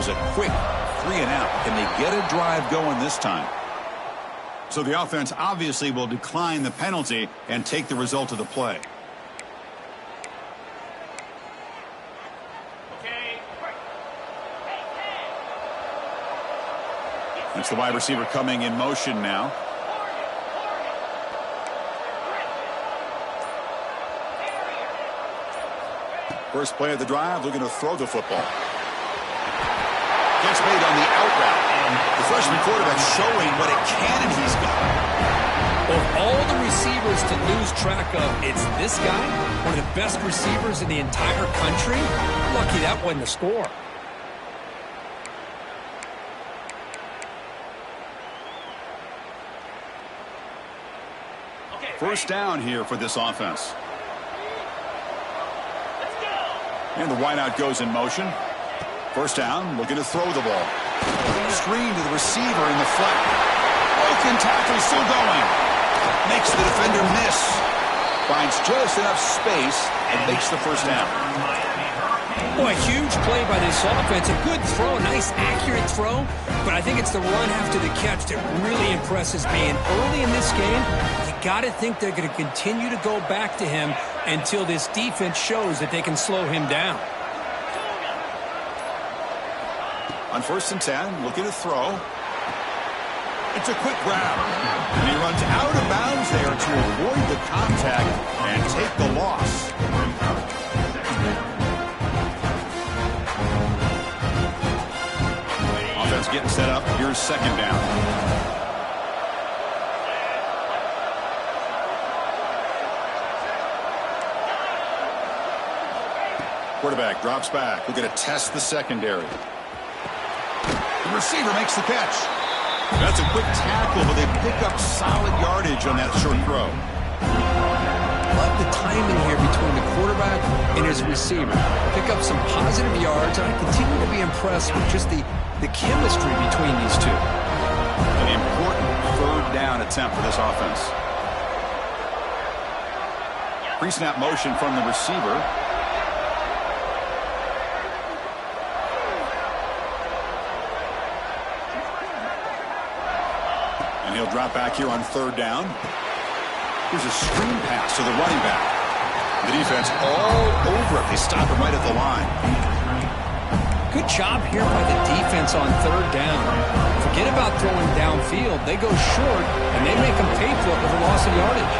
was a quick 3-and-out. Can they get a drive going this time? So the offense obviously will decline the penalty and take the result of the play. That's the wide receiver coming in motion now. First play of the drive, looking to throw the football. Gets made on the out route. The freshman quarterback showing what a cannon he's got. Of all the receivers to lose track of, it's this guy, one of the best receivers in the entire country. Lucky that wasn't a score. First down here for this offense. And the wideout goes in motion. First down, looking to throw the ball. Screen to the receiver in the flat. Broken tackle, still going. Makes the defender miss. Finds just enough space and makes the first down. Boy, huge play by this offense. A good throw, a nice accurate throw. But I think it's the run after the catch that really impresses me. And early in this game, you got to think they're going to continue to go back to him until this defense shows that they can slow him down. On 1st and 10, looking to throw. It's a quick grab. And he runs out of bounds there to avoid the contact and take the loss. Offense getting set up. Here's second down. Quarterback drops back. We're going to test the secondary. The receiver makes the catch. That's a quick tackle, but they pick up solid yardage on that short throw. Love the timing here between the quarterback and his receiver. Pick up some positive yards, and I continue to be impressed with just the chemistry between these two. An important third down attempt for this offense. Pre-snap motion from the receiver. And he'll drop back here on third down. Here's a screen pass to the running back. The defense all over it. They stop him right at the line. Good job here by the defense on third down. Forget about throwing downfield. They go short, and they make them pay for it with a loss of yardage.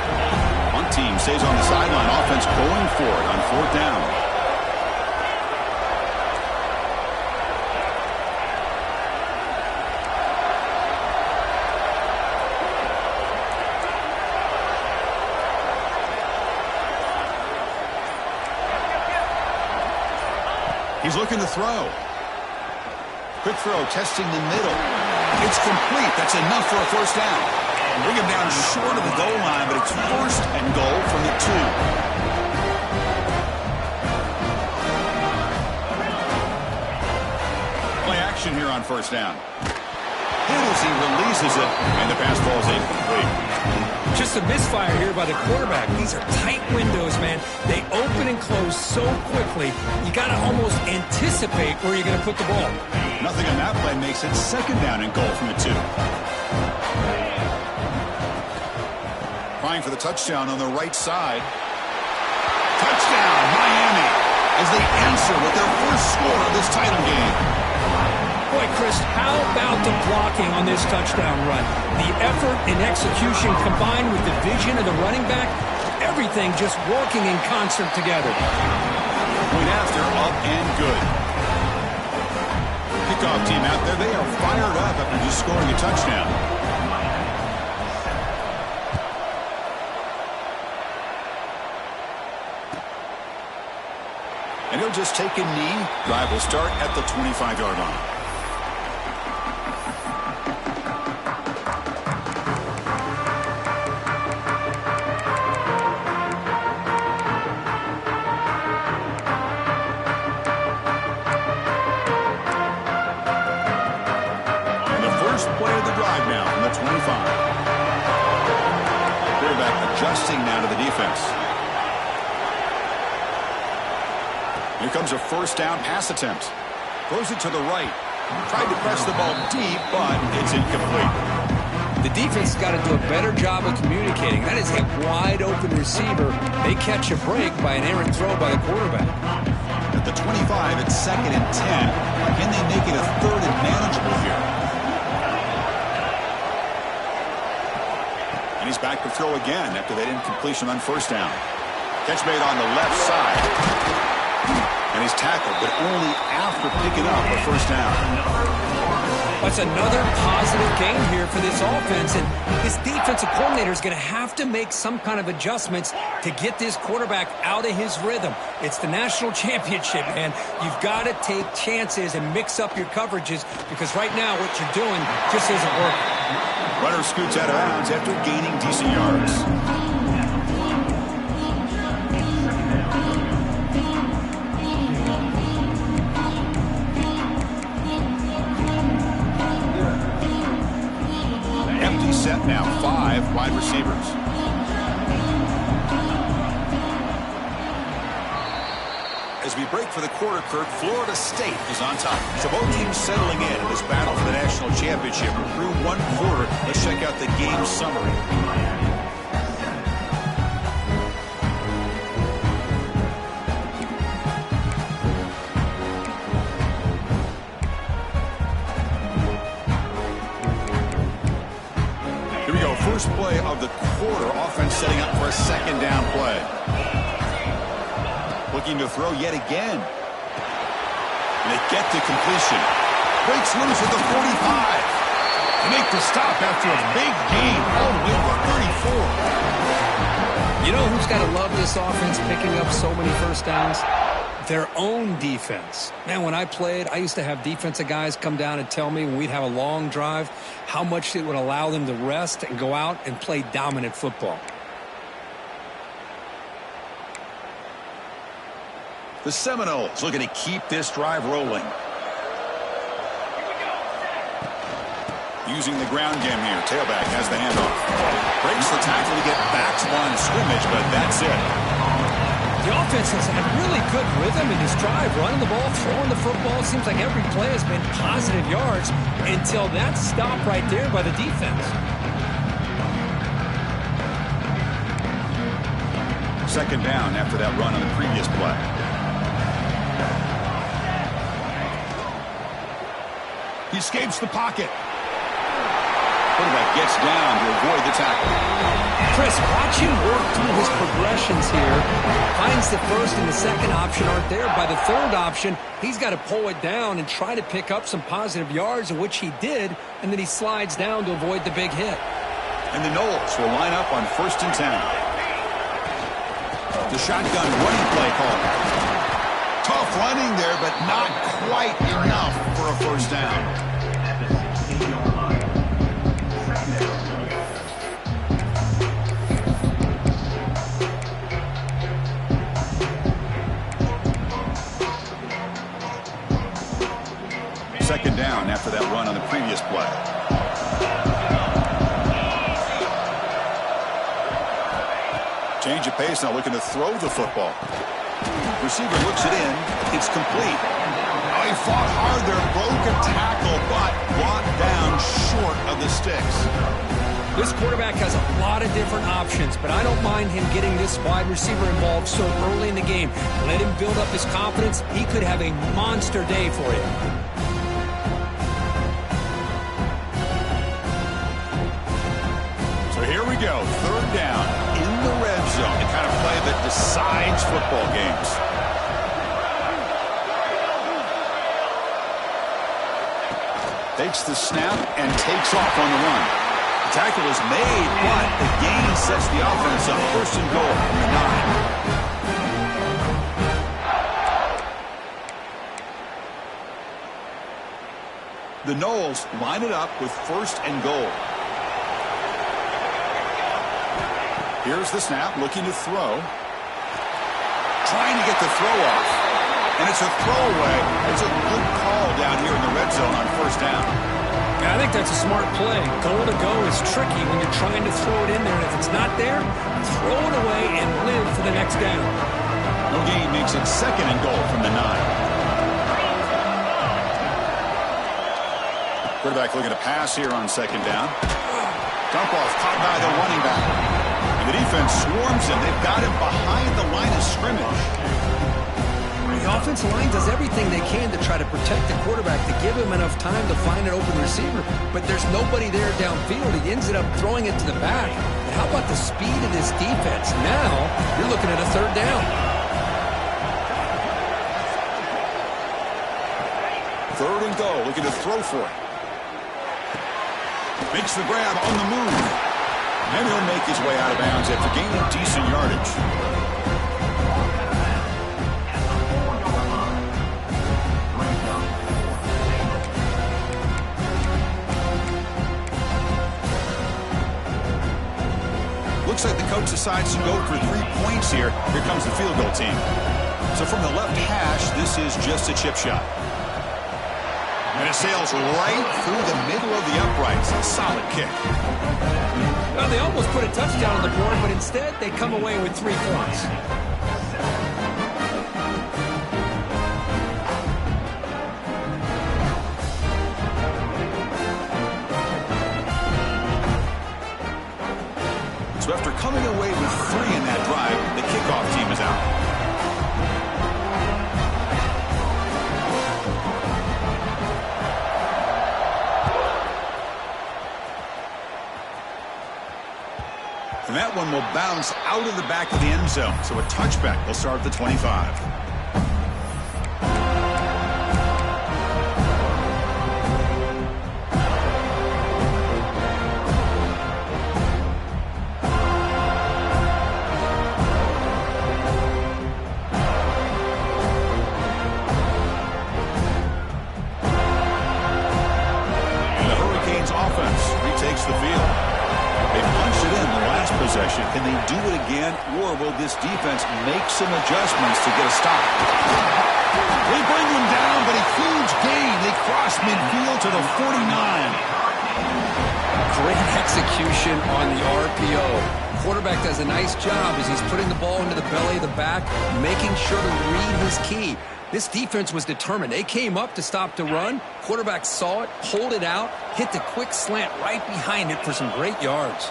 One team stays on the sideline. Offense going for it on fourth down. He's looking to throw. Quick throw, testing the middle. It's complete. That's enough for a first down. Bring him down short of the goal line, but it's first and goal from the 2. Play action here on first down. Hit as he releases it, and the pass ball is incomplete. Just a misfire here by the quarterback. These are tight windows, man. They open and close so quickly, you got to almost anticipate where you're going to put the ball. Nothing on that play makes it second down and goal from the 2. Trying for the touchdown on the right side. Touchdown, Miami, as they answer with their first score of this title game. Boy, Chris, how about the blocking on this touchdown run? The effort and execution combined with the vision of the running back, everything just working in concert together. Point after, up and good. Kickoff team out there, they are fired up after just scoring a touchdown. And he'll just take a knee. Drive will start at the 25-yard line. Adjusting now to the defense. Here comes a first down pass attempt. Throws it to the right. Tried to press the ball deep, but it's incomplete. The defense has got to do a better job of communicating. That is a wide-open receiver. They catch a break by an errant throw by the quarterback. At the 25, it's 2nd and 10. Can they make it a 3rd and manageable here? And he's back to throw again after that incompletion on 1st down. Catch made on the left side. And he's tackled, but only after picking up a 1st down. That's another positive game here for this offense, and this defensive coordinator is going to have to make some kind of adjustments to get this quarterback out of his rhythm. It's the national championship, man. You've got to take chances and mix up your coverages because right now what you're doing just isn't working. Runner scoots out of bounds after gaining decent yards. Set now, 5 wide receivers. As we break for the quarter, Kirk, Florida State is on top. So both teams settling in this battle for the national championship. We're through 1 quarter. Let's check out the game summary. First play of the quarter, offense setting up for a 2nd down play. Looking to throw yet again. And they get to completion. Breaks loose at the 45. They make the stop after a big gain all the way to 34. You know who's got to love this offense picking up so many 1st downs? Their own defense. Man, when I played, I used to have defensive guys come down and tell me when we'd have a long drive how much it would allow them to rest and go out and play dominant football. The Seminoles looking to keep this drive rolling. Using the ground game here. Tailback has the handoff. Breaks the tackle to get back to line of scrimmage, but that's it. The offense has had really good rhythm in this drive, running the ball, throwing the football. It seems like every play has been positive yards until that stop right there by the defense. 2nd down after that run on the previous play. He escapes the pocket. Quarterback gets down to avoid the tackle. Chris, watch him work through his progressions here. Finds the 1st and the 2nd option aren't there. By the 3rd option, he's got to pull it down and try to pick up some positive yards, of which he did, and then he slides down to avoid the big hit. And the Noles will line up on 1st and 10. The shotgun running play call. Tough running there, but not quite enough for a 1st down. Second down after that run on the previous play. Change of pace now, looking to throw the football. Receiver looks it in. It's complete. Oh, he fought hard there, broke a tackle, but brought down short of the sticks. This quarterback has a lot of different options, but I don't mind him getting this wide receiver involved so early in the game. Let him build up his confidence. He could have a monster day for you. So here we go, 3rd down in the red zone. The kind of play that decides football games. Takes the snap and takes off on the run. The tackle is made, but the gain sets the offense up. 1st and goal from the 9. The Noles line it up with 1st and goal. Here's the snap, looking to throw. Trying to get the throw off. And it's a throwaway. It's a good call down here in the red zone on 1st down. Yeah, I think that's a smart play. Goal to go is tricky when you're trying to throw it in there. And if it's not there, throw it away and live for the next down. No gain makes it 2nd and goal from the 9. Quarterback looking to pass here on second down. Dump off caught by the running back. And the defense swarms him. They've got him behind the line of scrimmage. The offensive line does everything they can to try to protect the quarterback, to give him enough time to find an open receiver. But there's nobody there downfield. He ends up throwing it to the back. But how about the speed of this defense? Now you're looking at a third down. Third and go, looking to throw for it. Makes the grab on the move. And he'll make his way out of bounds after gaining decent yardage. Looks like the coach decides to go for 3 points here. Here comes the field goal team. So from the left hash, this is just a chip shot. And it sails right through the middle of the uprights. A solid kick. Well, they almost put a touchdown on the board, but instead they come away with 3 points. So after coming away with 3 in that drive, the kickoff team is out. And that one will bounce out of the back of the end zone. So a touchback will start at the 25. Can they do it again, or will this defense make some adjustments to get a stop? They bring him down, but a huge gain. They cross midfield to the 49. Great execution on the RPO. Quarterback does a nice job as he's putting the ball into the belly of the back, making sure to read his key. This defense was determined. They came up to stop the run. Quarterback saw it, pulled it out, hit the quick slant right behind it for some great yards.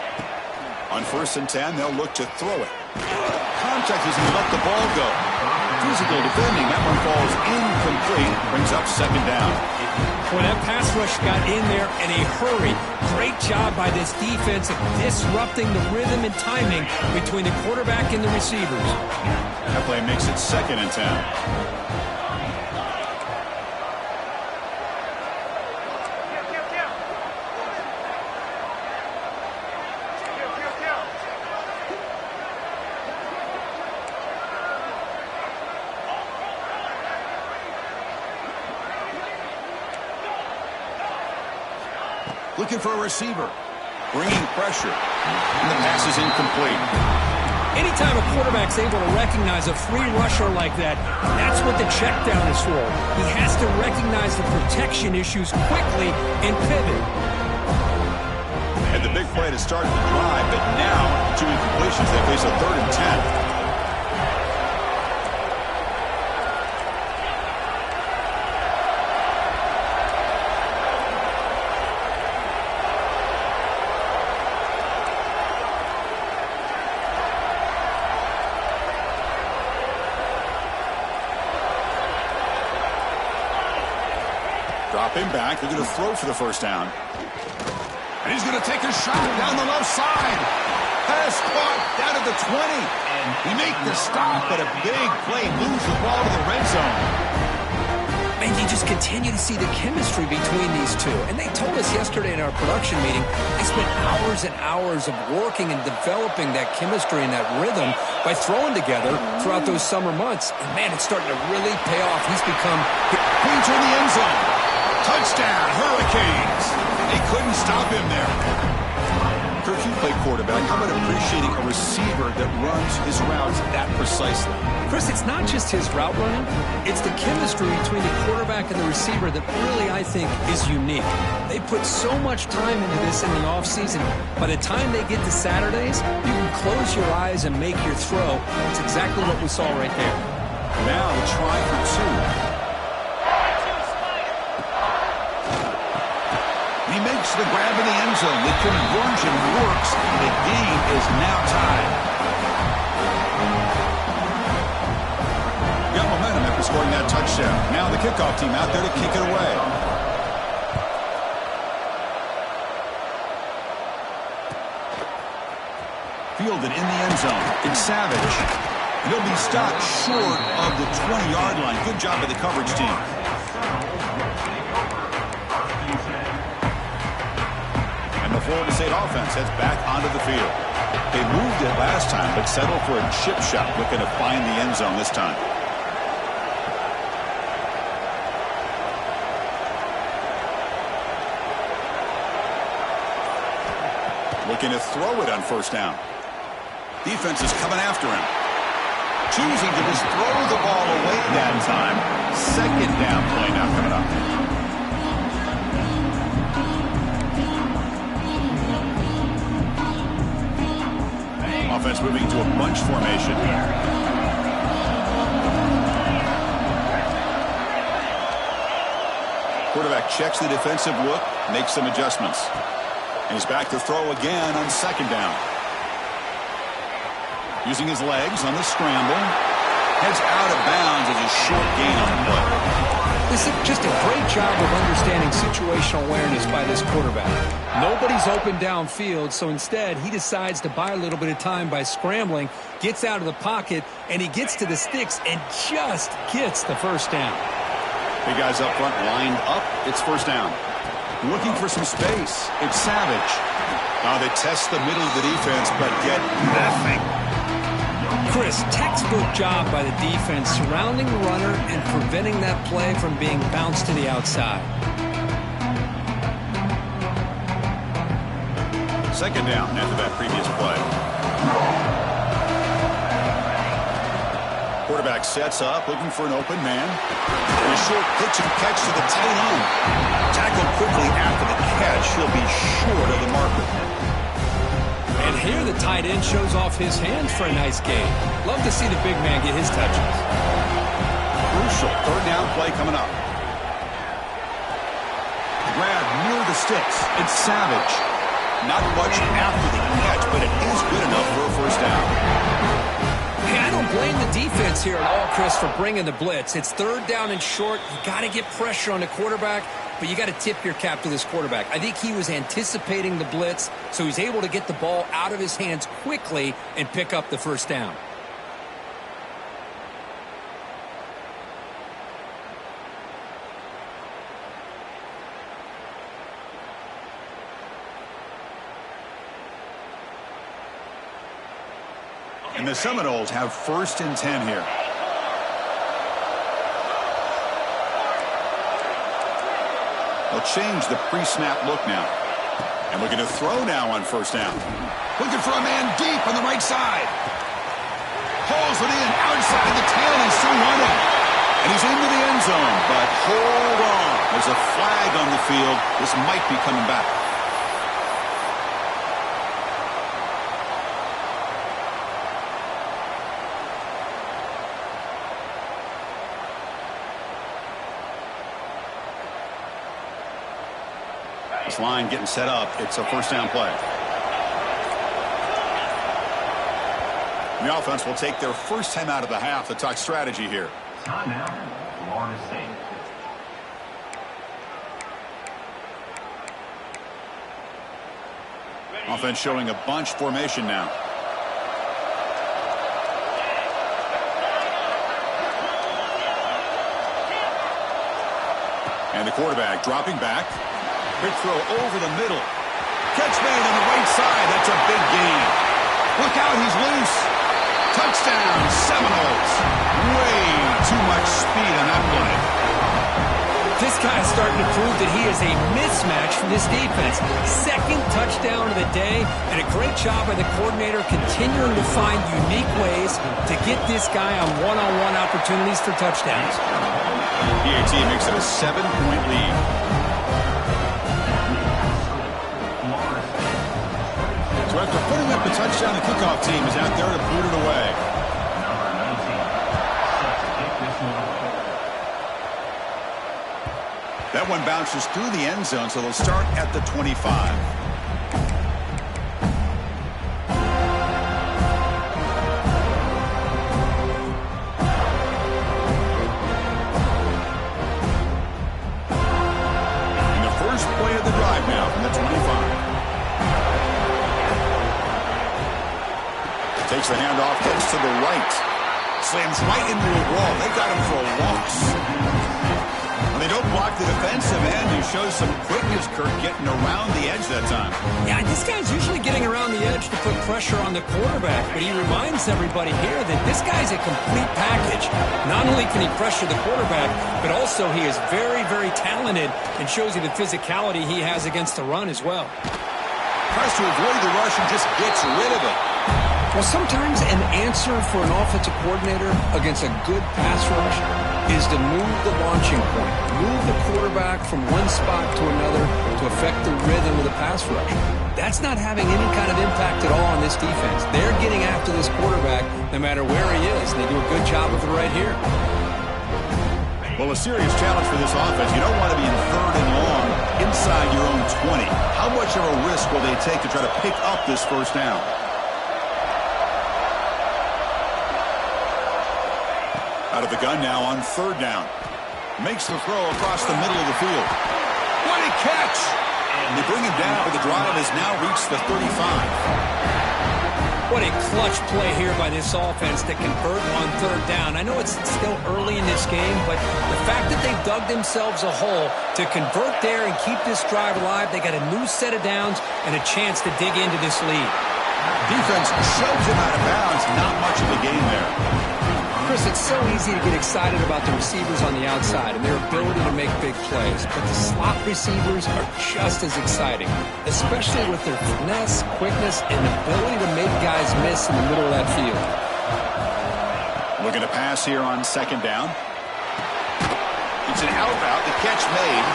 On 1st and 10, they'll look to throw it. Contact as he let the ball go. Physical defending. That one falls incomplete. Brings up second down. When that pass rush got in there in a hurry, great job by this defense of disrupting the rhythm and timing between the quarterback and the receivers. That play makes it 2nd and 10. Looking for a receiver. Bringing pressure. And the pass is incomplete. Anytime a quarterback's able to recognize a free rusher like that, that's what the check down is for. He has to recognize the protection issues quickly and pivot. And the big play to start the drive, but now 2 incompletions. They face a 3rd and 10. Drop him back. They're going to throw for the 1st down. And he's going to take a shot down the left side. Pass caught down at the 20. He made the stop, but a big play moves the ball to the red zone. And you just continue to see the chemistry between these two. And they told us yesterday in our production meeting, they spent hours and hours of working and developing that chemistry and that rhythm by throwing together throughout those summer months. And, man, it's starting to really pay off. He's become... Points in the end zone. Touchdown, Hurricanes. They couldn't stop him there. Kirk, you play quarterback. How about appreciating a receiver that runs his routes that precisely? Chris, it's not just his route running. It's the chemistry between the quarterback and the receiver that really, I think, is unique. They put so much time into this in the offseason. By the time they get to Saturdays, you can close your eyes and make your throw. That's exactly what we saw right there. Now the try for 2. makes the grab in the end zone. The conversion works, and the game is now tied. Got momentum after scoring that touchdown. Now the kickoff team out there to kick it away. Fielded in the end zone. It's Savage. He'll be stopped short of the 20-yard line. Good job by the coverage team. And the Florida State offense heads back onto the field. They moved it last time, but settled for a chip shot, looking to find the end zone this time. Looking to throw it on first down. Defense is coming after him. Choosing to just throw the ball away that time. Second down play now coming up. Offense moving to a bunch formation. Quarterback checks the defensive look, makes some adjustments. And he's back to throw again on second down. Using his legs on the scramble. Heads out of bounds as a short gain on the play. This is just a great job of understanding situational awareness by this quarterback. Nobody's open downfield, so instead he decides to buy a little bit of time by scrambling, gets out of the pocket, and he gets to the sticks and just gets the first down. Big guys up front lined up. It's first down. Looking for some space. It's Savage. They test the middle of the defense, but get nothing. Chris, textbook job by the defense surrounding the runner and preventing that play from being bounced to the outside. Second down after that previous play. Quarterback sets up, looking for an open man. And a short pitch and catch to the tight end. Tackled quickly after the catch. He'll be short of the marker. And here the tight end shows off his hands for a nice gain. Love to see the big man get his touches. Crucial third down play coming up. Grab near the sticks. It's Savage. Not much after the catch, but it is good enough for a first down. Hey, I don't blame the defense here at all, Chris, for bringing the blitz. It's third down and short. You got to get pressure on the quarterback, but you got to tip your cap to this quarterback. I think he was anticipating the blitz, so he's able to get the ball out of his hands quickly and pick up the first down. And the Seminoles have first and 10 here. They'll change the pre-snap look now. And looking to throw now on first down. Looking for a man deep on the right side. Pulls it in outside the tail and still running. And he's into the end zone, but hold on. There's a flag on the field. This might be coming back. This line getting set up. It's a first down play. The offense will take their first time out of the half to talk strategy here. Time now, Florida State. Offense showing a bunch formation now. And the quarterback dropping back. Big throw over the middle. Catch made on the right side. That's a big gain. Look out, he's loose. Touchdown, Seminoles. Way too much speed on that play. This guy is starting to prove that he is a mismatch from this defense. Second touchdown of the day, and a great job by the coordinator continuing to find unique ways to get this guy on one-on-one opportunities for touchdowns. PAT makes it a 7-point lead. So after putting up the touchdown, the kickoff team is out there to boot it away. Number 19, set to kick this one away. That That one bounces through the end zone, so they'll start at the 25. Play of the drive now from the 25. Takes the handoff, gets to the right. Slams right into a wall. They got him for a loss. And they don't block the defensive end, who shows some quickness, Kirk, getting around the edge that time. Yeah, this guy's usually getting around the edge to put pressure on the quarterback, but he reminds everybody here that this guy's a complete package. Not only can he pressure the quarterback, but also he is very, very talented and shows you the physicality he has against the run as well. Tries to avoid the rush and just gets rid of it. Well, sometimes an answer for an offensive coordinator against a good pass rush is to move the launching point, move the quarterback from one spot to another to affect the rhythm of the pass rush. That's not having any kind of impact at all on this defense. They're getting after this quarterback no matter where he is, and they do a good job of it right here. Well, a serious challenge for this offense. You don't want to be in 3rd and long inside your own 20. How much of a risk will they take to try to pick up this first down? Out of the gun now on 3rd down. Makes the throw across the middle of the field. What a catch! And they bring him down, but the drive has now reached the 35. What a clutch play here by this offense to convert on 3rd down. I know it's still early in this game, but the fact that they've dug themselves a hole to convert there and keep this drive alive, they got a new set of downs and a chance to dig into this lead. Defense shoves him out of bounds. Not much of a gain there. Chris, it's so easy to get excited about the receivers on the outside and their ability to make big plays, but the slot receivers are just as exciting, especially with their finesse, quickness, and ability to make guys miss in the middle of that field. Looking to pass here on 2nd down. It's an out route, the catch made.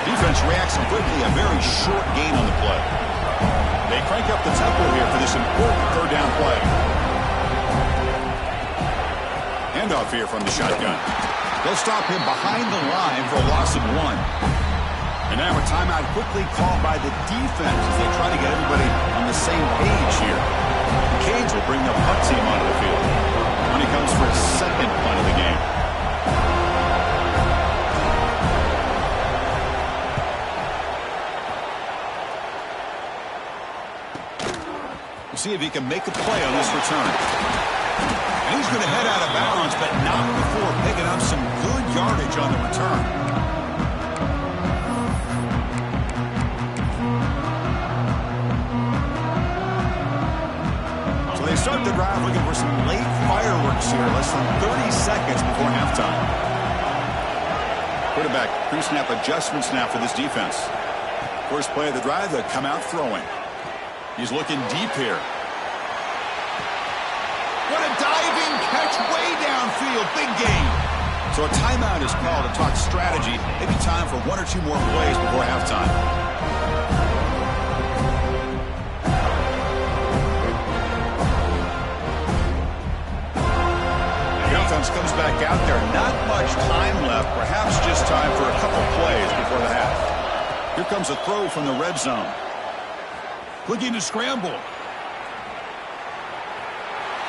Defense reacts quickly, a very short gain on the play. They crank up the tempo here for this important 3rd down play. Handoff here from the shotgun. They'll stop him behind the line for a loss of 1. And now a timeout quickly called by the defense as they try to get everybody on the same page here. The Canes will bring the punt team onto the field when he comes for his 2nd punt of the game. We'll see if he can make a play on this return. And he's going to head out of bounds, but not before picking up some good yardage on the return. So they start the drive looking for some late fireworks here, less than 30 seconds before halftime. Quarterback pre-snap adjustments now for this defense. First play of the drive, they come out throwing. He's looking deep here. What a diving catch way downfield. Big game. So a timeout is called to talk strategy. Maybe time for 1 or 2 more plays before halftime. The offense comes back out there. Not much time left. Perhaps just time for a couple plays before the half. Here comes a throw from the red zone. Looking to scramble.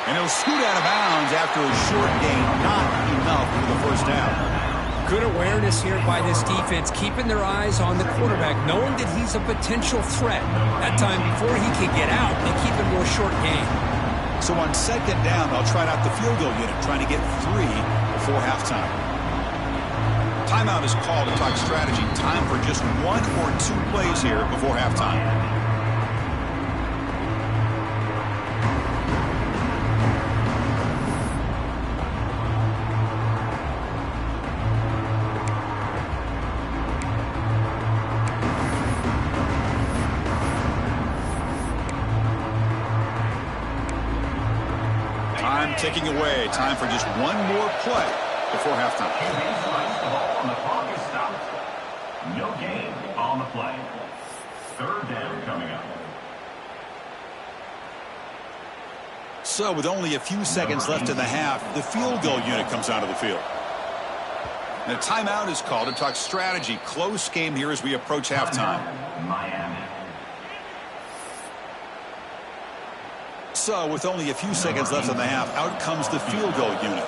And he'll scoot out of bounds after a short gain. Not enough for the first down. Good awareness here by this defense, keeping their eyes on the quarterback, knowing that he's a potential threat. That time before he can get out, they keep him to a short gain. So on 2nd down, they'll try out the field goal unit, trying to get 3 before halftime. Timeout is called to talk strategy. Time for just 1 or 2 plays here before halftime. Time ticking away. Time for just 1 more play before halftime. The clock is stopped. No gain on the play. 3rd down coming up. So with only a few seconds left in the half, the field goal unit comes out of the field. The timeout is called to talk strategy. Close game here as we approach halftime. Miami. So, with only a few seconds left in the half, out comes the field goal unit.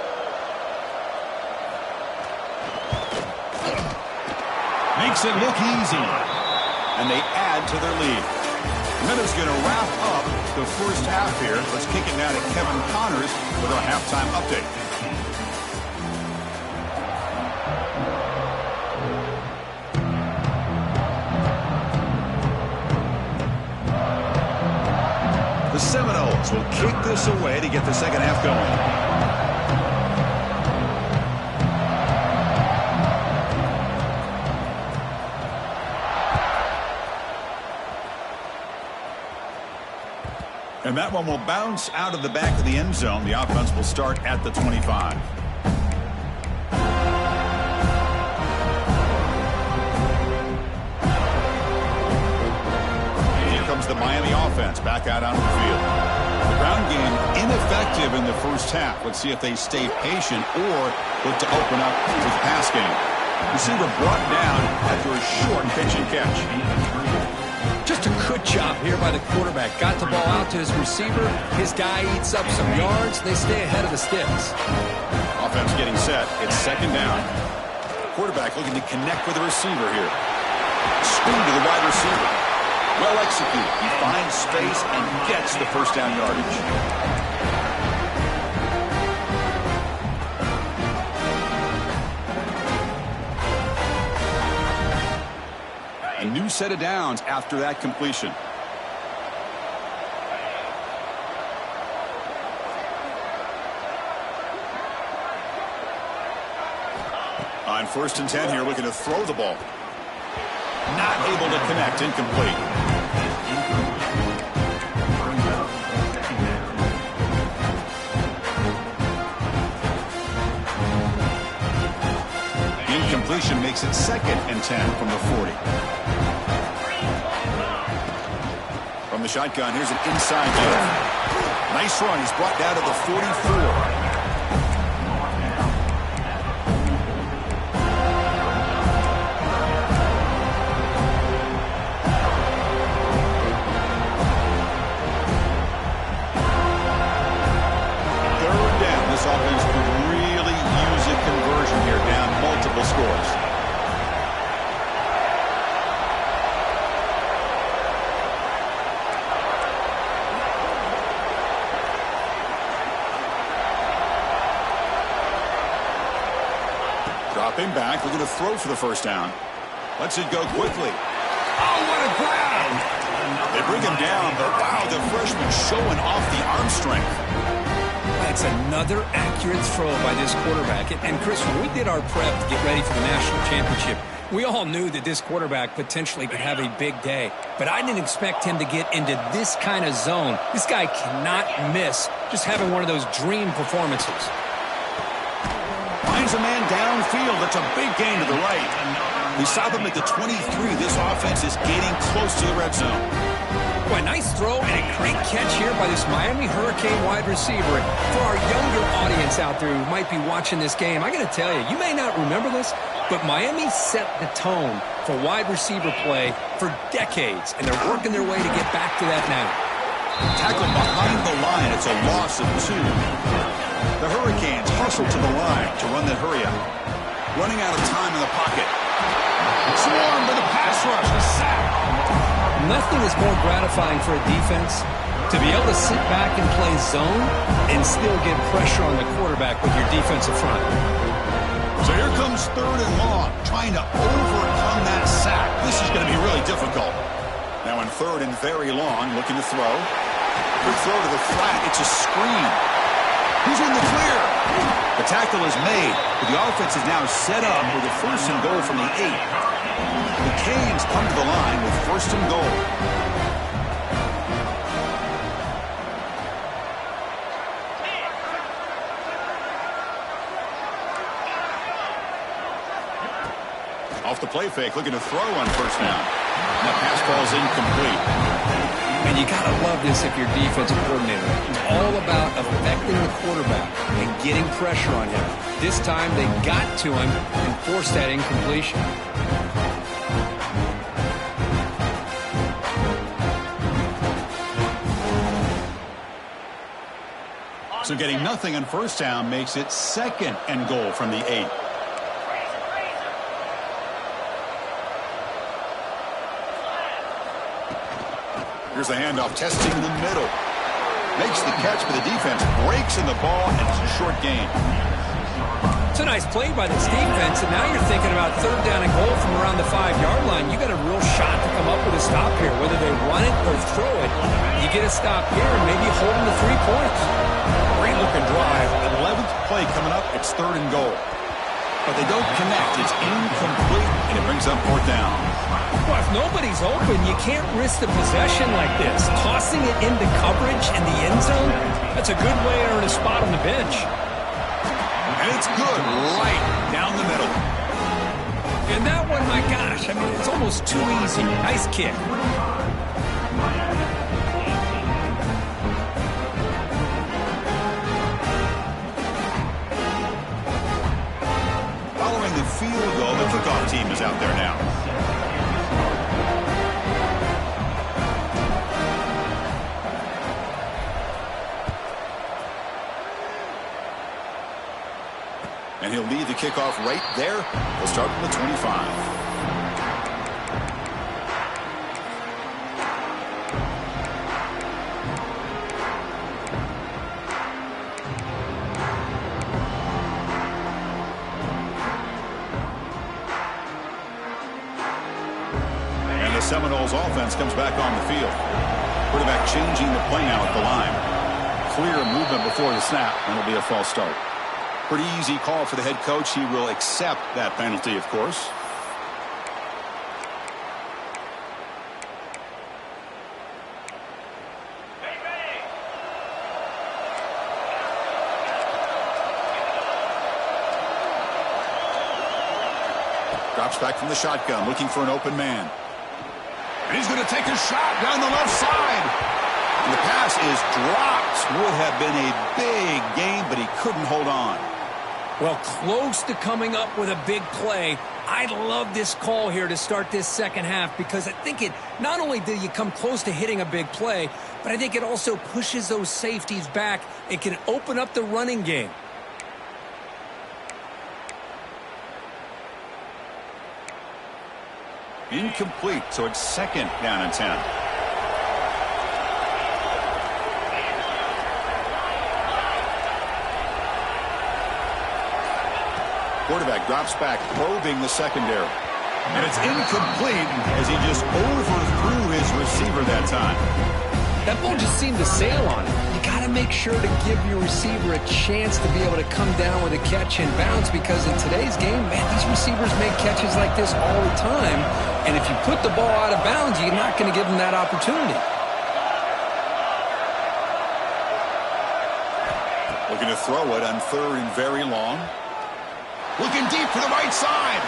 Makes it look easy. And they add to their lead. And that is going to wrap up the first half here. Let's kick it now to Kevin Connors with our halftime update. The Seminoles will kick this away to get the second half going. And that one will bounce out of the back of the end zone. The offense will start at the 25. Here comes the Miami offense back out onto the field. The ground game ineffective in the first half. Let's see if they stay patient or look to open up with the pass game. Receiver brought down after a short pitch and catch. Just a good job here by the quarterback. Got the ball out to his receiver. His guy eats up some yards. They stay ahead of the sticks. Offense getting set. It's second down. Quarterback looking to connect with the receiver here. Screen to the wide receiver. Well executed. He finds space and gets the first down yardage. A new set of downs after that completion. On 1st and 10 here, looking to throw the ball. Not able to connect, incomplete. Incompletion makes it 2nd and 10 from the 40. From the shotgun, here's an inside kick. Nice run. He's brought down to the 44. Offense could really use a conversion here, down multiple scores. Dropping back, looking to throw for the first down. Lets it go quickly. Oh, what a grab! They bring him down, but wow, the freshman showing off the arm strength. It's another accurate throw by this quarterback. And Chris, when we did our prep to get ready for the national championship, we all knew that this quarterback potentially could have a big day. But I didn't expect him to get into this kind of zone. This guy cannot miss just having one of those dream performances. Finds a man downfield. That's a big gain to the right. We saw them at the 23. This offense is getting close to the red zone. Boy, nice throw and a great catch here by this Miami Hurricane wide receiver. And for our younger audience out there who might be watching this game, I got to tell you, you may not remember this, but Miami set the tone for wide receiver play for decades, and they're working their way to get back to that now. Tackled behind the line. It's a loss of 2. The Hurricanes hustle to the line to run that hurry up. Running out of time in the pocket. Swarmed with a pass rush. A sack. Nothing is more gratifying for a defense to be able to sit back and play zone and still get pressure on the quarterback with your defensive front. So here comes 3rd and long, trying to overcome that sack. This is going to be really difficult. Now in 3rd and very long, looking to throw. Good throw to the flat. It's a screen. Who's in the clear? The tackle is made, but the offense is now set up with a 1st and goal from the 8. The Canes come to the line with 1st and goal. Off the play fake, looking to throw on 1st down. That pass ball is incomplete. And you got to love this if you're defensive coordinator. It's all about affecting the quarterback and getting pressure on him. This time they got to him and forced that incompletion. So getting nothing on first down makes it 2nd and goal from the 8. Here's the handoff, testing the middle. Makes the catch, but the defense breaks in the ball, and it's a short gain. It's a nice play by this defense, and now you're thinking about 3rd down and goal from around the 5-yard line. You got a real shot to come up with a stop here. Whether they run it or throw it, you get a stop here and maybe hold them to 3 points. Great looking drive. 11th play coming up. It's 3rd and goal. But they don't connect. It's incomplete, and it brings up 4th down. Well, if nobody's open, you can't risk the possession like this. Tossing it into coverage in the end zone, that's a good way to earn a spot on the bench. And it's good right down the middle. And that one, my gosh, I mean, it's almost too easy. Nice kick. Following the field goal, the kickoff team is out there now. And he'll lead the kickoff right there. He'll start from the 25. And the Seminoles offense comes back on the field. Quarterback changing the play now at the line. Clear movement before the snap, and it'll be a false start. Pretty easy call for the head coach. He will accept that penalty, of course. Drops back from the shotgun, looking for an open man. And he's going to take a shot down the left side. And the pass is dropped. Would have been a big gain, but he couldn't hold on. Well, close to coming up with a big play. I love this call here to start this second half because I think it not only do you come close to hitting a big play, but I think it also pushes those safeties back. It can open up the running game. Incomplete, so it's 2nd down and 10. Quarterback drops back, probing the secondary. And it's incomplete as he just overthrew his receiver that time. That ball just seemed to sail on it. You got to make sure to give your receiver a chance to be able to come down with a catch and bounce because in today's game, man, these receivers make catches like this all the time. And if you put the ball out of bounds, you're not going to give them that opportunity. Looking to throw it on 3rd and very long. Looking deep to the right side.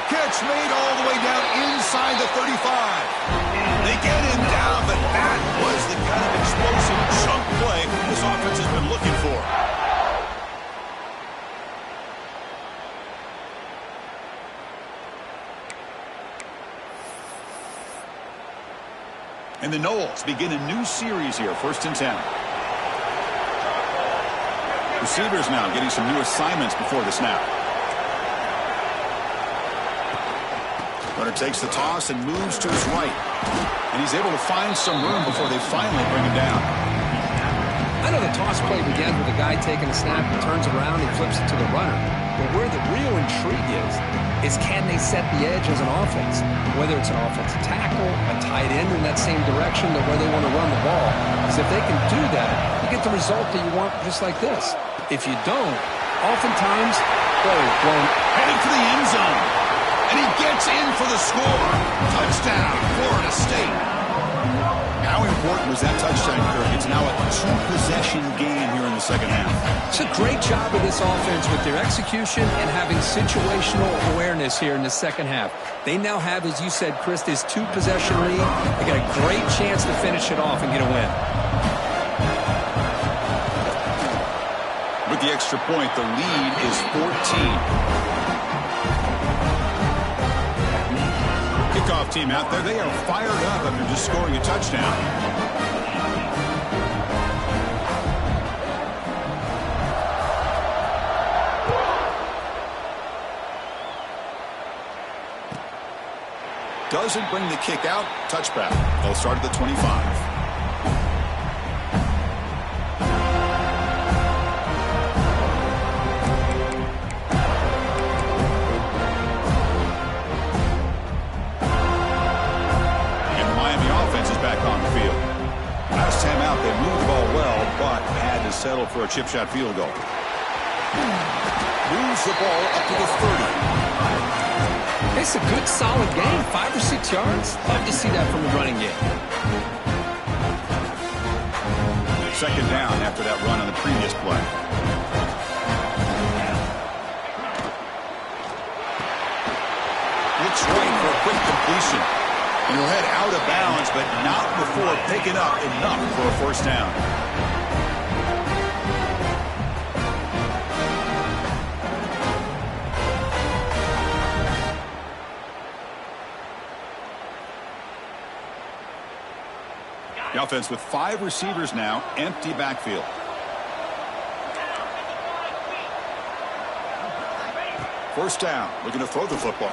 Catch made all the way down inside the 35. They get him down, but that was the kind of explosive chunk play this offense has been looking for. And the Noles begin a new series here, 1st and 10. Receivers now getting some new assignments before the snap. Runner takes the toss and moves to his right. And he's able to find some room before they finally bring him down. I know the toss play begins with a guy taking a snap, he turns around, he flips it to the runner. But where the real intrigue is can they set the edge as an offense? Whether it's an offensive tackle, a tight end in that same direction, or where they want to run the ball. Because if they can do that, you get the result that you want just like this. If you don't, oftentimes, Heading for the end zone. And he gets in for the score. Touchdown, Florida State. How important was that touchdown, Kirk? It's now a 2-possession game here in the second half. It's a great job of this offense with their execution and having situational awareness here in the second half. They now have, as you said, Chris, this 2-possession lead. They got a great chance to finish it off and get a win. With the extra point, the lead is 14. Kickoff team out there. They are fired up after just scoring a touchdown. Doesn't bring the kick out. Touchback. They'll start at the 25. Settle for a chip shot field goal. Moves the ball up to the 30. It's a good, solid game. 5 or 6 yards. Love to see that from the running game. Second down after that run on the previous play. Looks right for a quick completion. And he'll head out of bounds, but not before picking up enough for a first down. The offense with 5 receivers now, empty backfield. First down, looking to throw the football.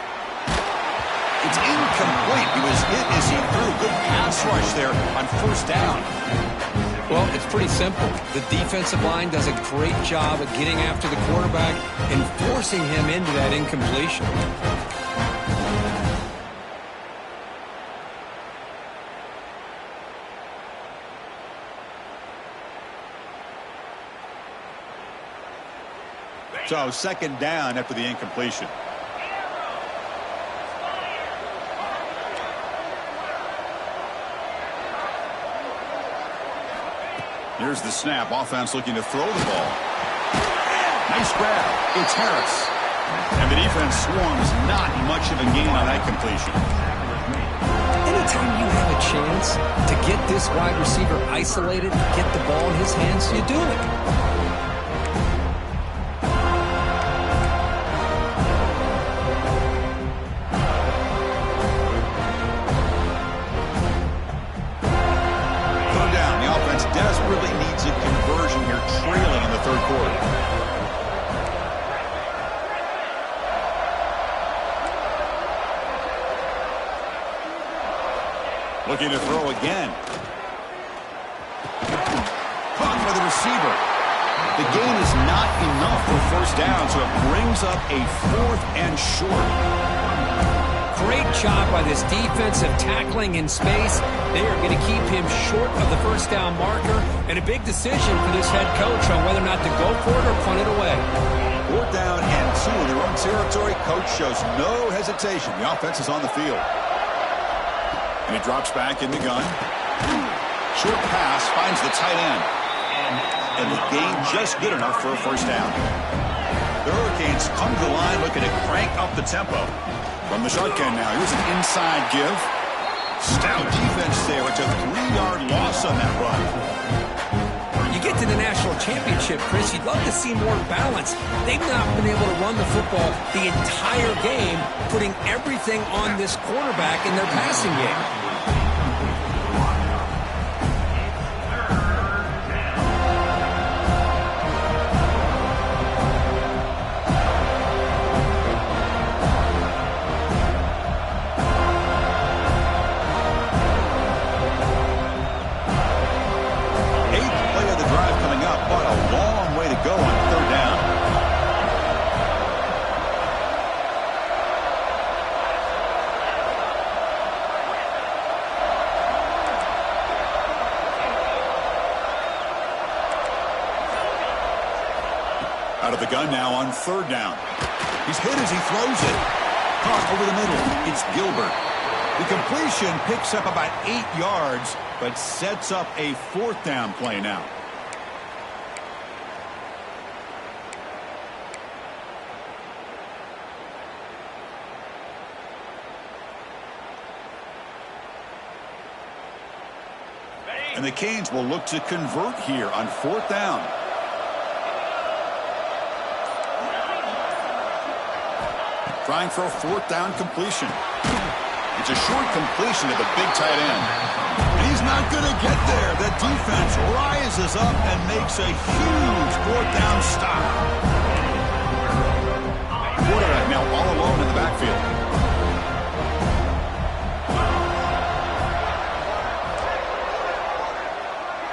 It's incomplete. He was hit as he threw. Good pass rush there on first down. Well, it's pretty simple. The defensive line does a great job of getting after the quarterback and forcing him into that incompletion. So second down after the incompletion. Here's the snap. Offense looking to throw the ball. Nice grab. It's Harris. And the defense swarms not much of a gain on that completion. Anytime you have a chance to get this wide receiver isolated, get the ball in his hands, you do it. Desperately needs a conversion here, trailing in the third quarter. Looking to throw again. Caught by the receiver. The gain is not enough for first down, so it brings up a 4th and short. Great job by this defensive tackling in space. They are going to keep him short of the first down marker, and a big decision for this head coach on whether or not to go for it or punt it away. 4th down and 2 in their own territory. Coach shows no hesitation. The offense is on the field. And he drops back in the gun. Short pass finds the tight end. And the gain just good enough for a first down. The Hurricanes come to the line looking to crank up the tempo. From the shotgun now, here's an inside give. Stout defense there. It's a 3-yard loss on that run. You get to the national championship, Chris, you'd love to see more balance. They've not been able to run the football the entire game, putting everything on this quarterback in their passing game. Out of the gun now on 3rd down. He's hit as he throws it. Caught over the middle. It's Gilbert. The completion picks up about 8 yards, but sets up a 4th down play now. And the Canes will look to convert here on 4th down. trying for a fourth down completion. It's a short completion to the big tight end. And he's not going to get there. The defense rises up and makes a huge fourth down stop. Quarterback now all alone in the backfield.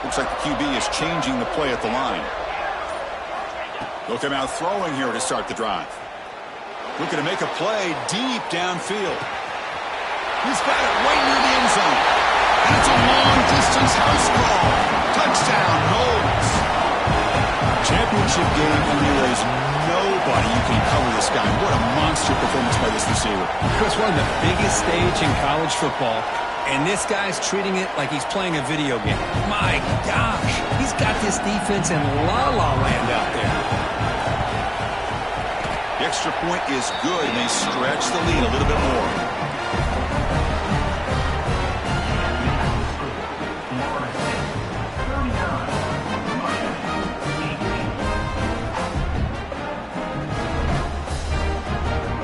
Looks like the QB is changing the play at the line. Looking out throwing here to start the drive. Looking to make a play deep downfield. He's got it right near the end zone. And it's a long-distance house call. Touchdown, Knowles. Championship game, and there is nobody you can cover this guy. What a monster performance by this receiver. It's one of the biggest stage in college football, and this guy's treating it like he's playing a video game. My gosh, he's got this defense in la-la land out there. The extra point is good, and they stretch the lead a little bit more.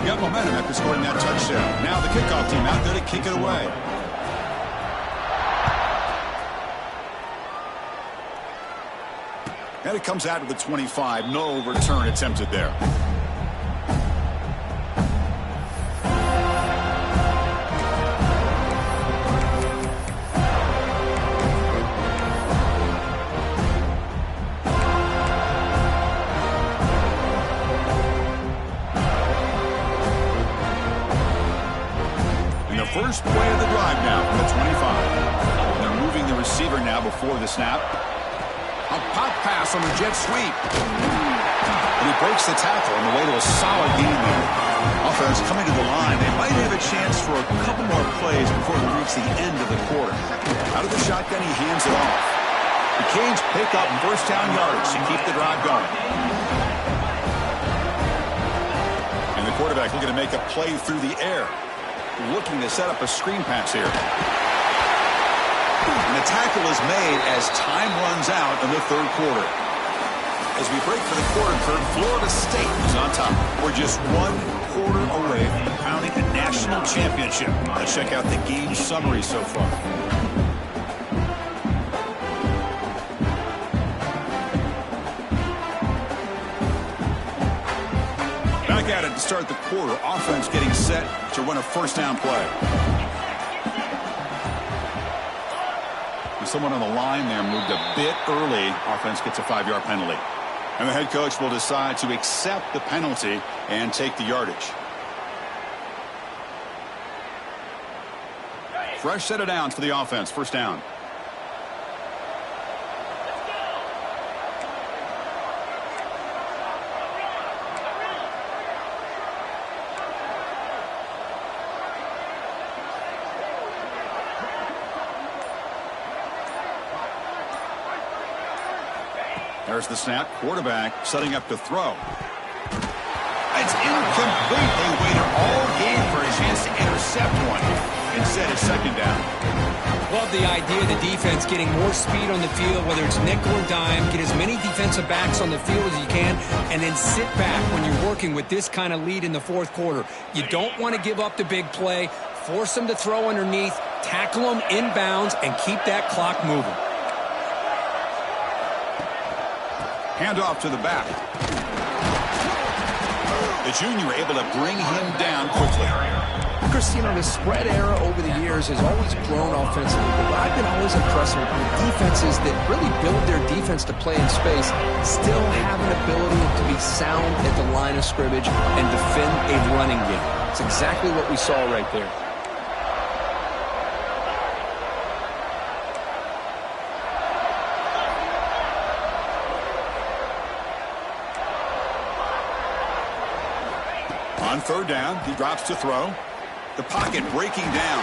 Got momentum after scoring that touchdown. Now the kickoff team out there to kick it away. And it comes out to the 25. No return attempted there. First play of the drive now from the 25. They're moving the receiver now before the snap. A pop pass on the jet sweep. And he breaks the tackle on the way to a solid gain there. Offense coming to the line. They might have a chance for a couple more plays before we reach the end of the quarter. Out of the shotgun, he hands it off. The Canes pick up first down yardage to keep the drive going. And the quarterback looking to make a play through the air. Looking to set up a screen pass here. And the tackle is made as time runs out in the third quarter. As we break for the quarter, Florida State is on top. We're just 1 quarter away from crowning a national championship. Let's check out the game summary so far. Back at it to start the quarter. Offense getting set to run a first down play. Someone on the line there moved a bit early. Offense gets a 5-yard penalty. And the head coach will decide to accept the penalty and take the yardage. Fresh set of downs for the offense. First down. There's the snap. Quarterback setting up to throw. It's incomplete. They waited all game for a chance to intercept one. Instead, it's second down. Love the idea of the defense getting more speed on the field, whether it's nickel or dime. Get as many defensive backs on the field as you can, and then sit back when you're working with this kind of lead in the fourth quarter. You don't want to give up the big play. Force them to throw underneath, tackle them inbounds, and keep that clock moving. Handoff to the back. The junior able to bring him down quickly. Christine, the spread era over the years has always grown offensively, but I've been always impressed with defenses that really build their defense to play in space, still have an ability to be sound at the line of scrimmage and defend a running game. It's exactly what we saw right there. On third down, he drops to throw. The pocket breaking down.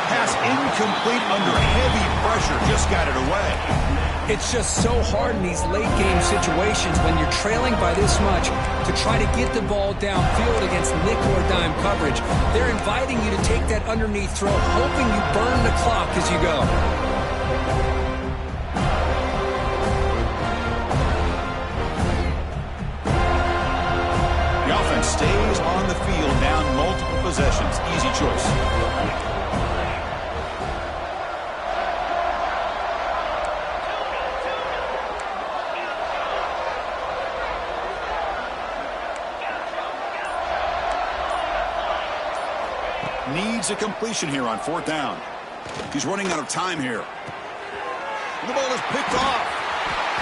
Pass incomplete under heavy pressure. Just got it away. It's just so hard in these late game situations when you're trailing by this much to try to get the ball downfield against nickel or dime coverage. They're inviting you to take that underneath throw, hoping you burn the clock as you go. Stays on the field, down possessions. Easy choice. Needs a completion here on 4th down. He's running out of time here. The ball is picked off.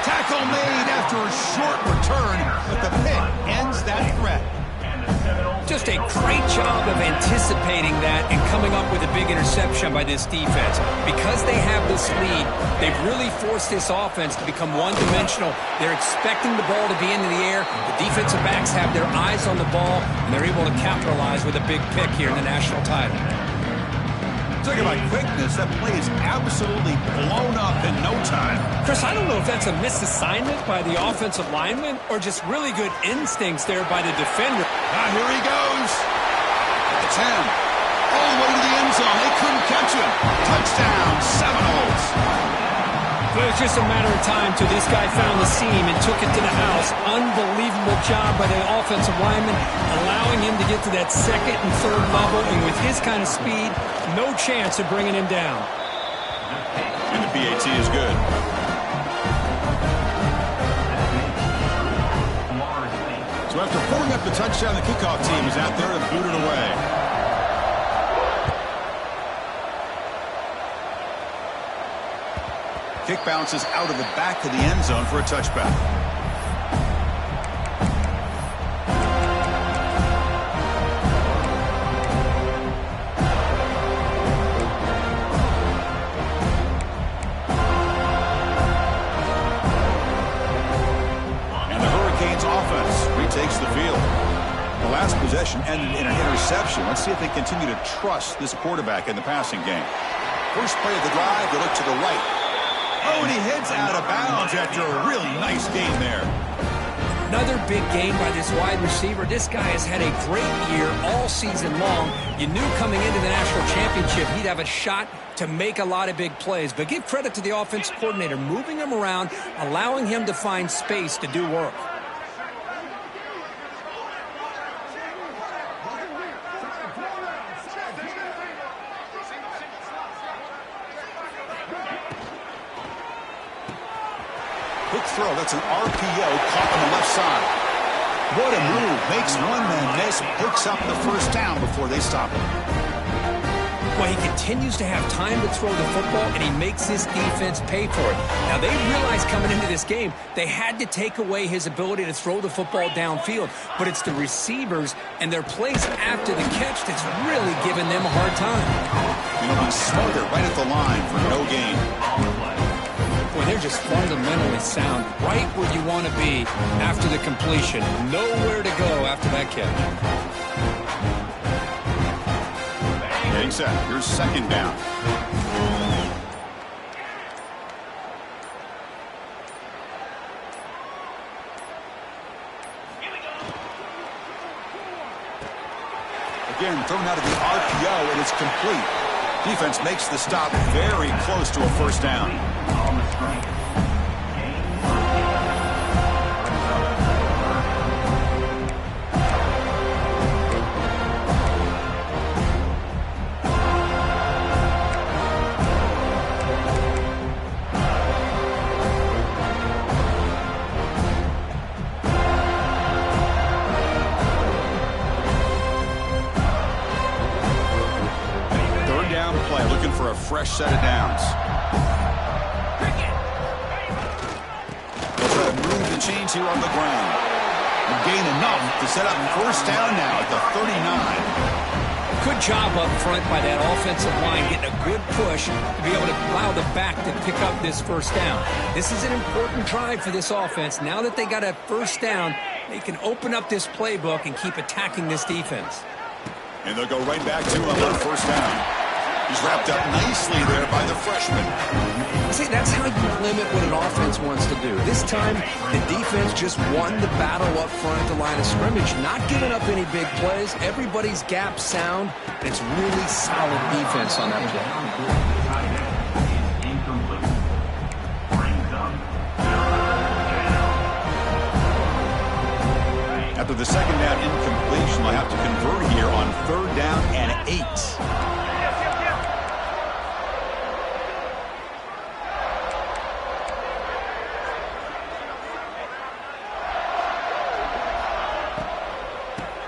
Tackle made after a short return, but the pick ends that threat. Just a great job of anticipating that and coming up with a big interception by this defense. Because they have this lead, they've really forced this offense to become one-dimensional. They're expecting the ball to be into the air. The defensive backs have their eyes on the ball, and they're able to capitalize with a big pick here in the national title. Talking about quickness, that play is absolutely blown up in no time. Chris, I don't know if that's a misassignment by the offensive lineman or just really good instincts there by the defender. Here he goes. At the 10. All the way to the end zone. They couldn't catch him. Touchdown, Seminoles. But it was just a matter of time till this guy found the seam and took it to the house. Unbelievable job by the offensive lineman, allowing him to get to that 2nd and 3rd level. And with his kind of speed, no chance of bringing him down. And the PAT is good. So after pulling up the touchdown, the kickoff team is out there to boot it away. Kick bounces out of the back of the end zone for a touchback. And the Hurricanes offense retakes the field. The last possession ended in an interception. Let's see if they continue to trust this quarterback in the passing game. First play of the drive, they look to the right. Oh, and he heads out of bounds after a really nice game there. Another big game by this wide receiver. This guy has had a great year all season long. You knew coming into the national championship he'd have a shot to make a lot of big plays. But give credit to the offensive coordinator, moving him around, allowing him to find space to do work. Quick throw. That's an RPO caught on the left side. What a move. Makes one man miss. Picks up the first down before they stop him. Well, he continues to have time to throw the football, and he makes his defense pay for it. Now, they realized coming into this game they had to take away his ability to throw the football downfield. But it's the receivers and their plays after the catch that's really giving them a hard time. You know, he's smarter right at the line for no gain. Well, they're just fundamentally sound, right where you want to be after the completion. Nowhere to go after that catch. Getting set. Here's 2nd down. Again, thrown out of the RPO, and it's complete. Defense makes the stop very close to a first down. Play, looking for a fresh set of downs. They'll try to move the chains here on the ground. We'll gain enough to set up first down now at the 39. Good job up front by that offensive line, getting a good push to be able to allow the back to pick up this first down. This is an important drive for this offense. Now that they got a first down, they can open up this playbook and keep attacking this defense. And they'll go right back to him on first down. He's wrapped up nicely there by the freshman. See, that's how you limit what an offense wants to do. This time, the defense just won the battle up front at the line of scrimmage, not giving up any big plays. Everybody's gap sound. It's really solid defense on that play. After the 2nd down incomplete, situation. They'll have to convert here on 3rd down and 8.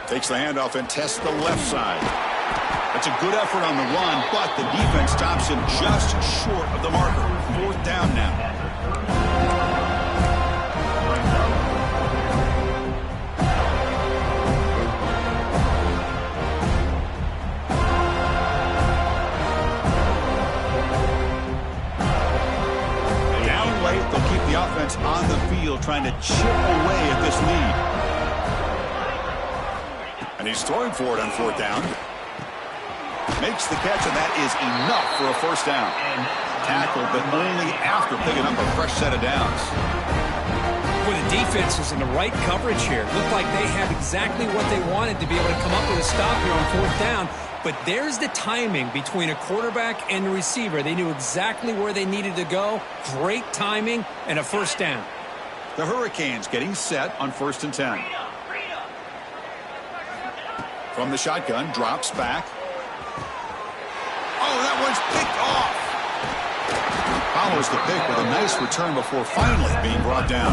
Takes the handoff and tests the left side. That's a good effort on the run, but the defense stops him just short of the marker. 4th down now. Down late, they'll keep the offense on the field, trying to chip away at this lead. And he's throwing for it on 4th down. Makes the catch, and that is enough for a 1st down. Tackled, but only after picking up a fresh set of downs. Well, the defense was in the right coverage here. Looked like they had exactly what they wanted to be able to come up with a stop here on 4th down. But there's the timing between a quarterback and the receiver. They knew exactly where they needed to go. Great timing and a 1st down. The Hurricanes getting set on 1st and 10. From the shotgun, drops back. Oh, that one's picked off. Follows the pick with a nice return before finally being brought down.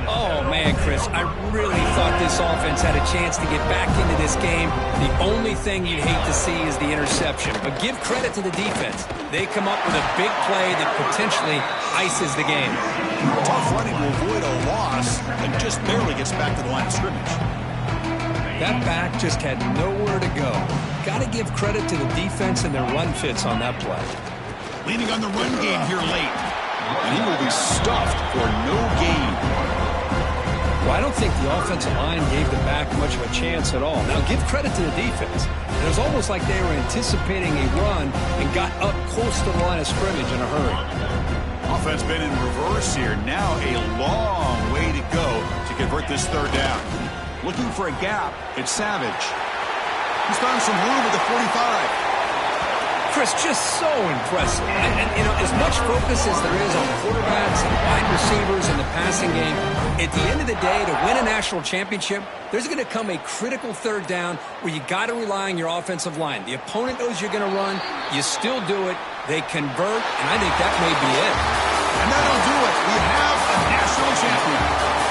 Oh, man, Chris, I really thought this offense had a chance to get back into this game. The only thing you'd hate to see is the interception. But give credit to the defense. They come up with a big play that potentially ices the game. Tough running to avoid a loss and just barely gets back to the line of scrimmage. That back just had nowhere to go. Got to give credit to the defense and their run fits on that play. Leaning on the run game here late. And he will be stuffed for no gain. Well, I don't think the offensive line gave the back much of a chance at all. Now, give credit to the defense. It was almost like they were anticipating a run and got up close to the line of scrimmage in a hurry. Offense been in reverse here. Now a long way to go to convert this 3rd down. Looking for a gap. It's Savage. He's found some room at the 45. Chris, just so impressive. And, you know, as much focus as there is on quarterbacks and wide receivers in the passing game, at the end of the day, to win a national championship, there's going to come a critical 3rd down where you got to rely on your offensive line. The opponent knows you're going to run. You still do it. They convert, and I think that may be it. And that'll do it. We have a national champion.